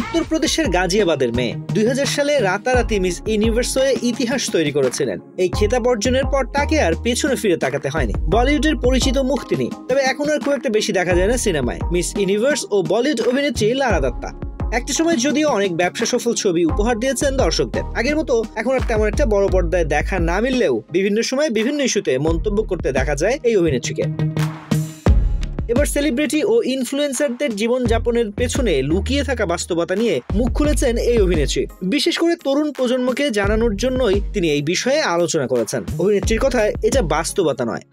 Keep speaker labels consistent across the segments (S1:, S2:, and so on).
S1: উত্তরপ্রদেশের গাজিয়াবাদের মেয়ে 2000 সালে রাতারাতি মিস ইউনিভার্স হয়ে ইতিহাস তৈরি করেছিলেন। এই খেতাব অর্জনের পর তাকে আর পেছনে ফিরে তাকাতে হয়নি। বলিউডের পরিচিত মুখ তিনি, তবে এখন আর খুব একটা বেশি দেখা যায় না সিনেমায়। মিস ইউনিভার্স ও বলিউড অভিনেত্রী লারা দত্তা একটা সময় যদিও অনেক ব্যবসা সফল ছবি উপহার দিয়েছেন দর্শকদের, আগের মতো এখন আর তেমন একটা বড় পর্দায় দেখা না মিললেও বিভিন্ন সময় বিভিন্ন ইস্যুতে মন্তব্য করতে দেখা যায় এই অভিনেত্রীকে। এবার সেলিব্রিটি ও ইনফ্লুয়েন্সারদের জীবনযাপনের পেছনে লুকিয়ে থাকা বাস্তবতা নিয়ে মুখ খুলেছেন এই অভিনেত্রী। বিশেষ করে তরুণ প্রজন্মকে জানানোর জন্যই তিনি এই বিষয়ে আলোচনা করেছেন। অভিনেত্রীর কথায় এটা বাস্তবতা নয়।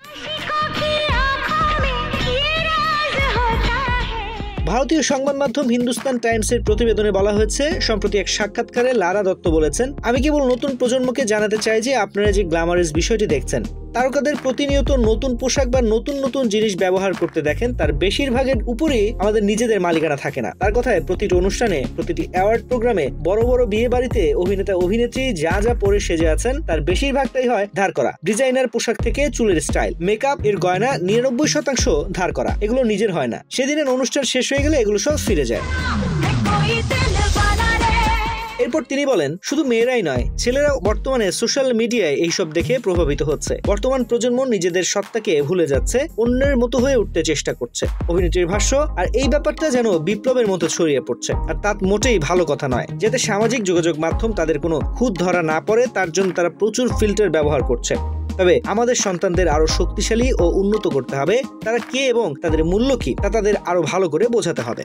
S1: ভারতীয় সংবাদ মাধ্যম হিন্দুস্তান টাইমসের প্রতিবেদনে বলা হয়েছে, সম্প্রতি এক সাক্ষাৎকারে লারা দত্ত বলেছেন, আমি কেবল নতুন প্রজন্মকে জানাতে চাই যে আপনারা যে গ্ল্যামারাস বিষয়টি দেখছেন, তারকাদের প্রতিনিয়ত নতুন পোশাক বা নতুন নতুন জিনিস ব্যবহার করতে দেখেন, তার বেশিরভাগের উপরেই আমাদের নিজেদের মালিকানা থাকে না। তার কথায় প্রতিটি অনুষ্ঠানে, প্রতিটি অ্যাওয়ার্ড প্রোগ্রামে, বড় বড় বিয়ে বাড়িতে অভিনেতা অভিনেত্রী যা যা পরে সেজে আছেন তার বেশিরভাগটাই হয় ধার করা। ডিজাইনার পোশাক থেকে চুলের স্টাইল, মেকআপ এর গয়না 99% ধার করা, এগুলো নিজের হয় না। সেদিনের অনুষ্ঠান শেষ হয়ে গেলে এগুলো সব ফিরে যায়। এরপর তিনি বলেন, শুধু মেয়েরাই নয়, ছেলেরা বর্তমানে সোশ্যাল মিডিয়ায় এইসব দেখে প্রভাবিত হচ্ছে। বর্তমান প্রজন্ম নিজেদের সত্তাকে ভুলে যাচ্ছে, অন্যের মতো হয়ে উঠতে চেষ্টা করছে। অভিনেত্রীর ভাষ্য, আর এই ব্যাপারটা যেন বিপ্লবের মতো ছড়িয়ে পড়ছে, আর তা মোটেই ভালো কথা নয়। যাতে সামাজিক যোগাযোগ মাধ্যম তাদের কোনো খুঁত ধরা না পড়ে, তার জন্য তারা প্রচুর ফিল্টার ব্যবহার করছে। তবে আমাদের সন্তানদের আরো শক্তিশালী ও উন্নত করতে হবে। তারা কে এবং তাদের মূল্য কি তা তাদের আরো ভালো করে বোঝাতে হবে।